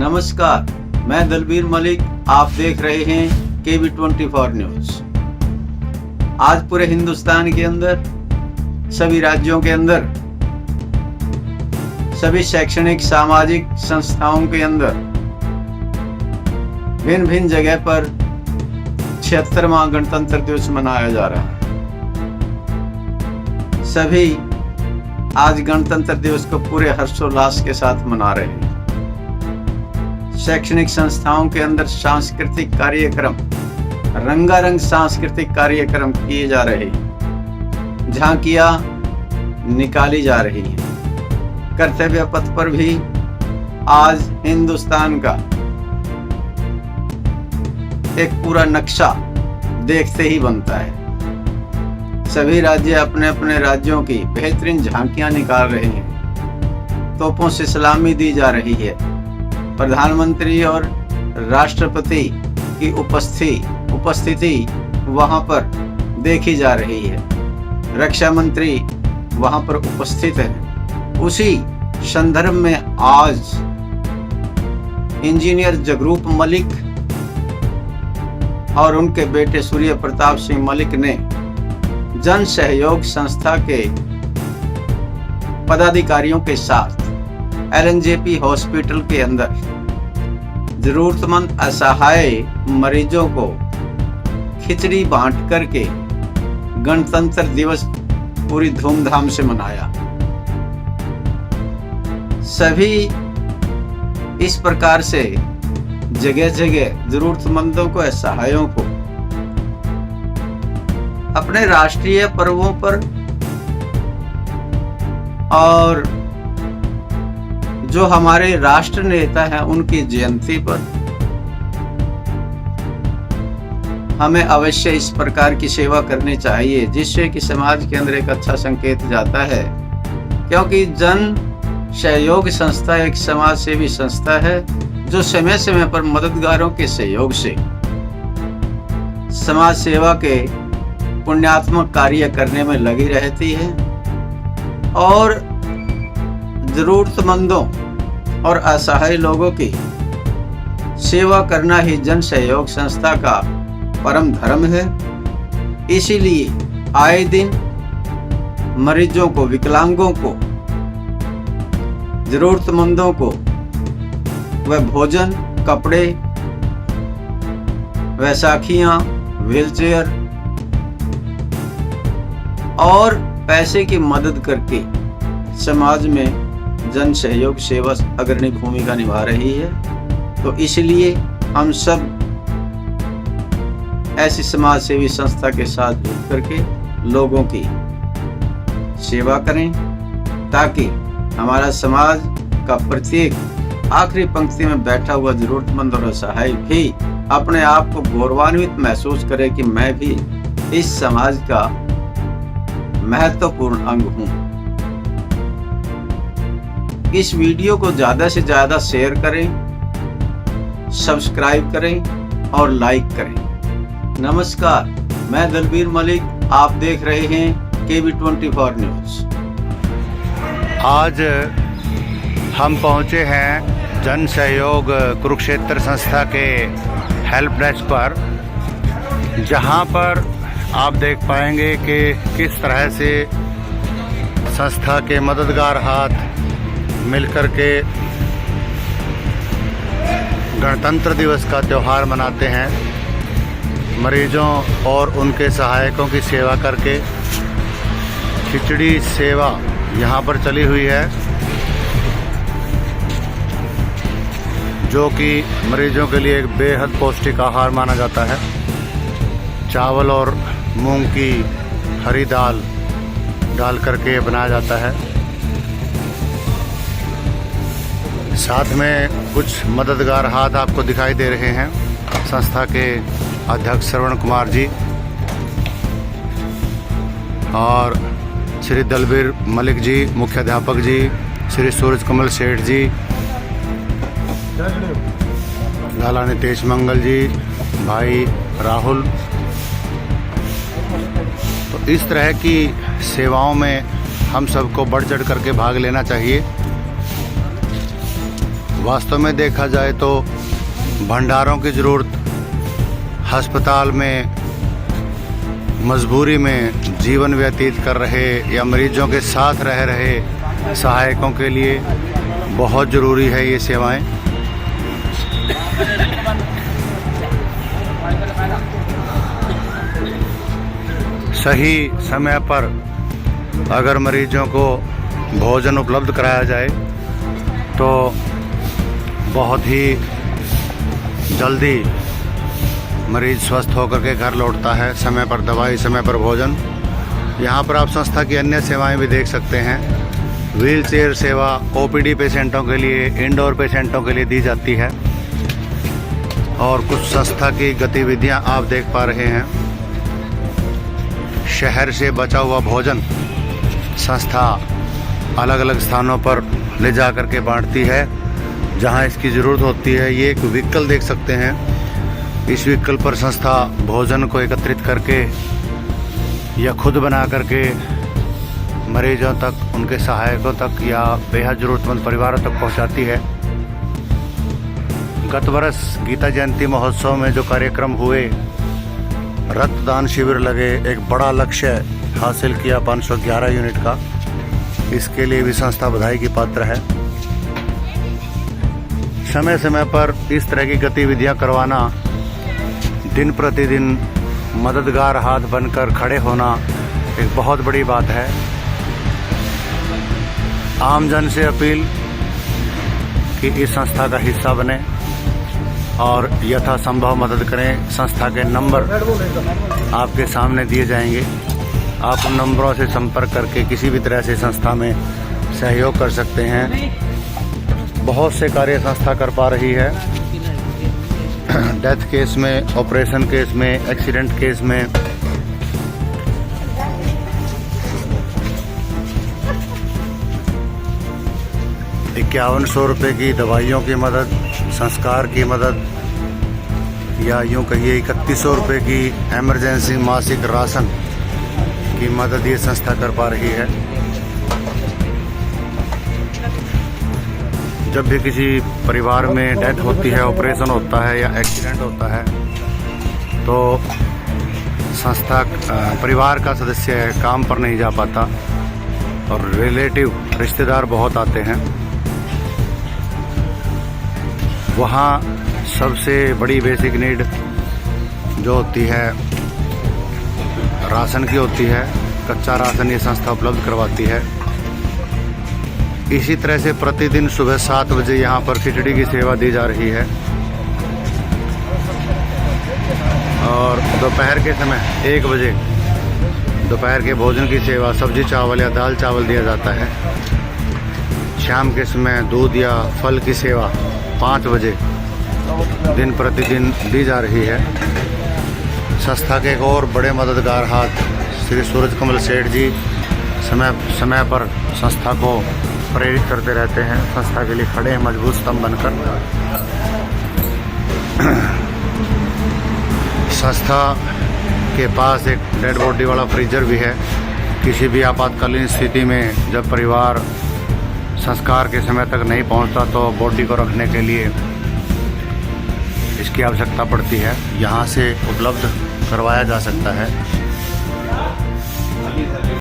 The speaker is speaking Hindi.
नमस्कार, मैं दलबीर मलिक। आप देख रहे हैं KB24 न्यूज। आज पूरे हिंदुस्तान के अंदर, सभी राज्यों के अंदर, सभी शैक्षणिक सामाजिक संस्थाओं के अंदर भिन्न भिन्न जगह पर 76वां गणतंत्र दिवस मनाया जा रहा है। सभी आज गणतंत्र दिवस को पूरे हर्षोल्लास के साथ मना रहे हैं। शैक्षणिक संस्थाओं के अंदर सांस्कृतिक कार्यक्रम, रंगारंग सांस्कृतिक कार्यक्रम किए जा रहे हैं, झांकियां निकाली जा रही हैं। कर्तव्य पथ पर भी आज हिंदुस्तान का एक पूरा नक्शा देखते ही बनता है। सभी राज्य अपने अपने राज्यों की बेहतरीन झांकियां निकाल रहे हैं। तोपों से सलामी दी जा रही है। प्रधानमंत्री और राष्ट्रपति की उपस्थिति वहां पर देखी जा रही है। रक्षा मंत्री वहां पर उपस्थित है। उसी संदर्भ में आज इंजीनियर जगरूप मलिक और उनके बेटे सूर्य प्रताप सिंह मलिक ने जन सहयोग संस्था के पदाधिकारियों के साथ LNJP हॉस्पिटल के अंदर जरूरतमंद असहाय मरीजों को खिचड़ी बांट करके गणतंत्र दिवस पूरी धूमधाम से मनाया। सभी इस प्रकार से जगह जगह जरूरतमंदों को, असहायों को अपने राष्ट्रीय पर्वों पर और जो हमारे राष्ट्र नेता हैं उनकी जयंती पर हमें अवश्य इस प्रकार की सेवा करनी चाहिए, जिससे कि समाज के अंदर एक अच्छा संकेत जाता है। क्योंकि जन सहयोग संस्था एक समाज सेवी संस्था है जो समय समय पर मददगारों के सहयोग से समाज सेवा के पुण्यात्मक कार्य करने में लगी रहती है और जरूरतमंदों और असहाय लोगों की सेवा करना ही जन सहयोग संस्था का परम धर्म है। इसीलिए आए दिन मरीजों को, विकलांगों को, जरूरतमंदों को वह भोजन, कपड़े, वैसाखियां, व्हीलचेयर और पैसे की मदद करके समाज में जन सहयोग सेवा अग्रणी भूमिका निभा रही है। तो इसलिए हम सब ऐसी समाज सेवी संस्था के साथ जुड़ करके लोगों की सेवा करें, ताकि हमारा समाज का प्रत्येक आखिरी पंक्ति में बैठा हुआ जरूरतमंद और असहाय भी अपने आप को गौरवान्वित महसूस करे कि मैं भी इस समाज का महत्वपूर्ण अंग हूं। इस वीडियो को ज्यादा से ज्यादा शेयर करें, सब्सक्राइब करें और लाइक करें। नमस्कार, मैं दलबीर मलिक। आप देख रहे हैं KB24 न्यूज। आज हम पहुंचे हैं जन सहयोग कुरुक्षेत्र संस्था के हेल्प डेस्क पर, जहां पर आप देख पाएंगे कि किस तरह से संस्था के मददगार हाथ मिलकर के गणतंत्र दिवस का त्यौहार मनाते हैं। मरीजों और उनके सहायकों की सेवा करके खिचड़ी सेवा यहाँ पर चली हुई है, जो कि मरीजों के लिए एक बेहद पौष्टिक आहार माना जाता है। चावल और मूंग की हरी दाल डाल करके बनाया जाता है। साथ में कुछ मददगार हाथ आपको दिखाई दे रहे हैं। संस्था के अध्यक्ष श्रवण कुमार जी और श्री दलबीर मलिक जी, मुख्याध्यापक जी, श्री सूरज कमल सेठ जी, लाला नितेश मंगल जी, भाई राहुल। तो इस तरह की सेवाओं में हम सबको बढ़ चढ़ करके भाग लेना चाहिए। वास्तव में देखा जाए तो भंडारों की ज़रूरत अस्पताल में मजबूरी में जीवन व्यतीत कर रहे या मरीजों के साथ रह रहे सहायकों के लिए बहुत ज़रूरी है ये सेवाएं। सही समय पर अगर मरीजों को भोजन उपलब्ध कराया जाए तो बहुत ही जल्दी मरीज स्वस्थ होकर के घर लौटता है। समय पर दवाई, समय पर भोजन। यहाँ पर आप संस्था की अन्य सेवाएं भी देख सकते हैं। व्हील चेयर सेवा ओपीडी पेशेंटों के लिए, इंडोर पेशेंटों के लिए दी जाती है। और कुछ संस्था की गतिविधियाँ आप देख पा रहे हैं। शहर से बचा हुआ भोजन संस्था अलग अलग स्थानों पर ले जा कर के बांटती है जहाँ इसकी ज़रूरत होती है। ये एक व्हीकल देख सकते हैं। इस व्हीकल पर संस्था भोजन को एकत्रित करके या खुद बना करके मरीजों तक, उनके सहायकों तक या बेहद ज़रूरतमंद परिवारों तक पहुंचाती है। गत वर्ष गीता जयंती महोत्सव में जो कार्यक्रम हुए, रक्तदान शिविर लगे, एक बड़ा लक्ष्य हासिल किया 511 यूनिट का। इसके लिए भी संस्था बधाई की पात्र है। समय समय पर इस तरह की गतिविधियां करवाना, दिन प्रतिदिन मददगार हाथ बनकर खड़े होना एक बहुत बड़ी बात है। आमजन से अपील कि इस संस्था का हिस्सा बने और यथासंभव मदद करें। संस्था के नंबर आपके सामने दिए जाएंगे। आप उन नंबरों से संपर्क करके किसी भी तरह से संस्था में सहयोग कर सकते हैं। बहुत से कार्य संस्था कर पा रही है। डेथ केस में, ऑपरेशन केस में, एक्सीडेंट केस में। ₹5100 की दवाइयों की मदद, संस्कार की मदद, या यूँ कहिए ₹3100 की इमरजेंसी मासिक राशन की मदद ये संस्था कर पा रही है। जब भी किसी परिवार में डेथ होती है, ऑपरेशन होता है या एक्सीडेंट होता है तो संस्था परिवार का सदस्य काम पर नहीं जा पाता और रिलेटिव, रिश्तेदार बहुत आते हैं। वहाँ सबसे बड़ी बेसिक नीड जो होती है राशन की होती है। कच्चा राशन ये संस्था उपलब्ध करवाती है। इसी तरह से प्रतिदिन सुबह 7 बजे यहाँ पर खिचड़ी की सेवा दी जा रही है और दोपहर के समय 1 बजे दोपहर के भोजन की सेवा, सब्जी चावल या दाल चावल दिया जाता है। शाम के समय दूध या फल की सेवा 5 बजे दिन प्रतिदिन दी जा रही है। संस्था के एक और बड़े मददगार हाथ श्री सूरज कमल सेठ जी समय समय पर संस्था को प्रेरित करते रहते हैं। संस्था के लिए खड़े हैं मजबूत स्तंभ बनकर। संस्था के पास एक डेड बॉडी वाला फ्रीजर भी है। किसी भी आपातकालीन स्थिति में जब परिवार संस्कार के समय तक नहीं पहुंचता तो बॉडी को रखने के लिए इसकी आवश्यकता पड़ती है। यहाँ से उपलब्ध करवाया जा सकता है।